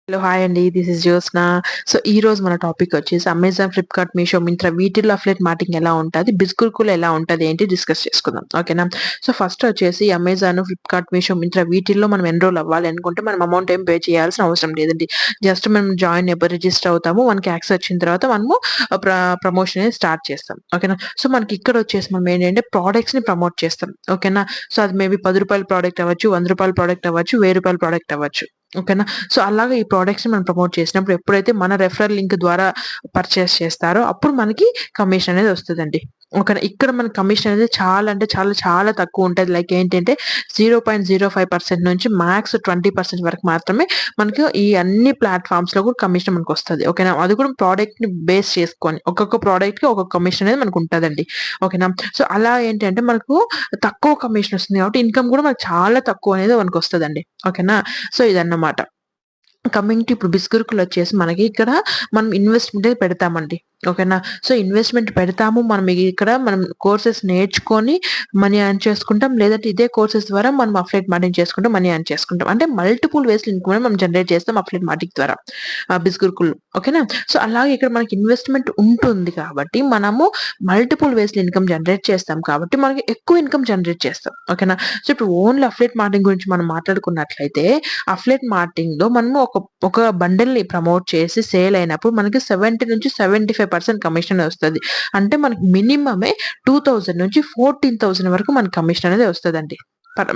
Hello! Hi అండి. This is Jyotsna. So, ఈరోజు మన టాపిక్ వచ్చేసి అమెజాన్, ఫ్లిప్‌కార్ట్, మీషో, మింత్రా వీటిల్లో అఫిలియేట్ మార్కెటింగ్ ఎలా ఉంటది? బిస్కుర్కులో ఎలా ఉంటది? ఏంటి డిస్కస్ చేసుకుందాం. ఓకేనా? సో, ఫస్ట్ వచ్చేసి అమెజాన్, ఫ్లిప్‌కార్ట్, మీషో, మింత్రా వీటిల్లో మనం ఎన్రోల్ అవ్వాలి అనుకుంటే మనం అమౌంట్ ఏం పే చేయాల్సిన అవసరం లేదండి. జస్ట్ మనం జాయిన్ అయిపోయి రిజిస్టర్ అవుతాము. మనకి యాక్సెస్ వచ్చిన తర్వాత మనము ప్రమోషన్ అనేది స్టార్ట్ చేస్తాం. ఓకేనా? సో, మనకి ఇక్కడ వచ్చేసి మనం ఏంటంటే ప్రొడక్ట్స్‌ని ప్రమోట్ చేస్తాం. ఓకేనా? సో, అది మేబీ రూ. 10 ప్రొడక్ట్ అవ్వచ్చు, రూ. 100 ప్రొడక్ట్ అవ్వచ్చు, రూ. 1000 ప్రొడక్ట్ అవ్వచ్చు. ఓకేనా? సో, అలాగా ఈ ప్రొడక్ట్స్‌ని మనం ప్రమోట్ చేసినప్పుడు ఎప్పుడైతే మన రెఫరల్ లింక్ ద్వారా పర్చేస్ చేస్తారో అప్పుడు మనకి కమిషన్ అనేది వస్తదండి. ఓకేనా? ఇక్కడ మన కమిషన్ అనేది చాలా అంటే చాలా చాలా తక్కువుంటది. లైక్ ఏంటంటే 0.05% నుంచి మాక్స్ 20% వరకు మాత్రమే మనకు ఈ అన్ని ప్లాట్‌ఫార్మ్స్‌లో కూడా కమిషన్ మనకొస్తది. ఓకేనా? అది కూడా ప్రొడక్ట్‌ని బేస్ చేసుకొని ఒక్కొక్క ప్రొడక్ట్‌కి ఒక్కొక్క కమిషన్ అనేది మనకుంటదండి. ఓకేనా? సో, అలా ఏంటంటే మనకు తక్కువ కమిషన్ వస్తుంది కాబట్టి ఇన్‌కమ్ కూడా మనకు చాలా తక్కువ అనేది మనకొస్తదండి. ఓకేనా? సో, ఇదన్నమాట. కమింగ్ టు ఇప్పుడు బిస్కురుకులొచ్చేసి మనకి ఇక్కడ మనం ఇన్వెస్ట్‌మెంటే పెడతామండి. ఓకేనా? సో, ఇన్వెస్ట్‌మెంట్ పెడతాము. మనం కోర్సెస్ నేర్చుకొని మనీ ఎర్న్ చేసుకుంటాం. లేదంటే ఇదే కోర్సెస్ ద్వారా మనం అఫిలియేట్ మార్కెటింగ్ చేసుకుంటూ మనీ ఎర్న్ చేసుకుంటాం. అంటే మల్టిపుల్ వేస్‌లో ఇన్‌కమ్ మనం జనరేట్ చేస్తాం అఫిలియేట్ మార్కెటింగ్ ద్వారా. బిస్కురుకుల్లో. ఓకేనా? సో, అలాగే ఇక్కడ మనకి ఇన్వెస్ట్‌మెంట్ ఉంటుంది కాబట్టి మనము మల్టిపుల్ వేస్‌లో ఇన్‌కమ్ జనరేట్ చేస్తాం కాబట్టి మనకి ఎక్కువ ఇన్‌కమ్ జనరేట్ చేస్తాం. ఓకేనా? సో, ఇప్పుడు ఓన్లీ అఫిలియేట్ మార్కెటింగ్ గురించి మనం మాట్లాడుకున్నట్లయితే అఫిలియేట్ మార్కెటింగ్‌లో మనము ఒక బండిల్‌ని ప్రమోట్ చేసి సేల్ అయినప్పుడు మనకి 70-75% కమిషన్ ఒస్తది. అంటే మనకి మినిమమే 2000 నుంచి 14,000 వరకు మనకి కమిషన్ అనేది ఒస్తదండి.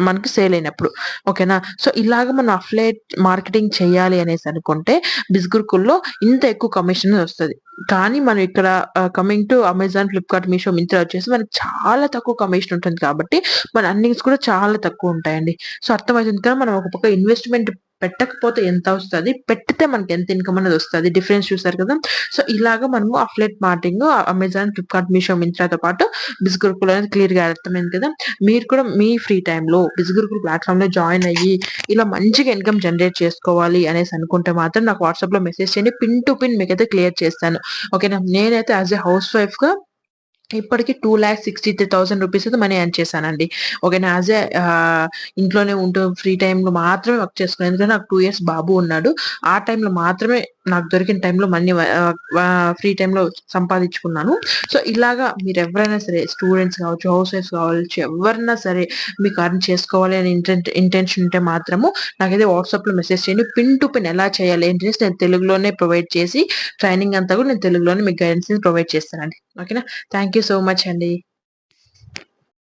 మనకి సేల్ అయినప్పుడు. ఓకేనా? సో, ఇలాగ మనం అఫిలియేట్ మార్కెటింగ్ చేయాలి అనేసి అనుకుంటే బిస్గురుకుల్లో ఇంత ఎక్కువ కమిషన్ ఒస్తది. కానీ మనం ఇక్కడ coming to Amazon, Flipkart, Meesho, Myntra వచ్చేసి మనకి చాలా తక్కువ కమిషన్ ఉంటుంది కాబట్టి మన ఎర్నింగ్స్ కూడా చాలా తక్కువుంటాయండి. సో, అర్థమవుతుంది కదా! మనం ఒక పక్క ఇన్వెస్ట్‌మెంట్ పెట్టకపోతే ఎంతొస్తది? పెట్టితే మనకి ఎంత ఇన్‌కమ్ అనేది వస్తది. డిఫరెన్స్ చూసారు కదా! సో, ఇలాగ మనము affiliate marketing Amazon, Flipkart, Meesho, మింత్రాతో పాటు బిస్గురుకుల్ అనేది క్లియర్‌గా అర్థమైంది కదా! మీరు కూడా మీ ఫ్రీ టైమ్‌లో బిస్గురుకుల్ ప్లాట్‌ఫార్మ్‌లో జాయిన్ అయ్యి ఇలా మంచిగా ఇన్‌కమ్ జనరేట్ చేసుకోవాలి అనేసి అనుకుంటే మాత్రం నాకు వాట్సాప్‌లో మెసేజ్ చేయండి. పిన్ టు పిన్ మీకైతే క్లియర్ చేస్తాను. ఓకేనా? నేనైతే యాస్ ఎ హౌస్ వైఫ్‌గా ఇప్పటికి రూ. 2,63,000 అయితే మనీ ఎర్న్ చేశానండి. ఓకేనా. ఇంట్లోనే ఉంటూ ఫ్రీ టైమ్‌లో మాత్రమే వర్క్ చేసుకున్నాను. ఎందుకంటే నాకు 2 ఇయర్స్ బాబు ఉన్నాడు. ఆ టైమ్‌లో మాత్రమే నాకు దొరికిన టైమ్‌లో మనీ ఫ్రీ టైమ్‌లో సంపాదించుకున్నాను. సో, ఇలాగా మీరెవరైనా సరే స్టూడెంట్స్ కావచ్చు, హౌస్ వైఫ్స్ కావచ్చు, ఎవరైనా సరే మీకు ఎర్న్ చేసుకోవాలి అని ఇంటెన్షన్ ఉంటే మాత్రము నాకైతే వాట్సాప్‌లో మెసేజ్ చేయండి. పిన్ టు పిన్ ఎలా చేయాలి ఏంటి అనేసి నేను తెలుగులోనే ప్రొవైడ్ చేసి ట్రైనింగ్ అంతా కూడా నేను తెలుగులోనే మీకు గైడెన్స్ ప్రొవైడ్ చేస్తానండి. ఓకేనా. థ్యాంక్ యూ సో మచ్ అండి.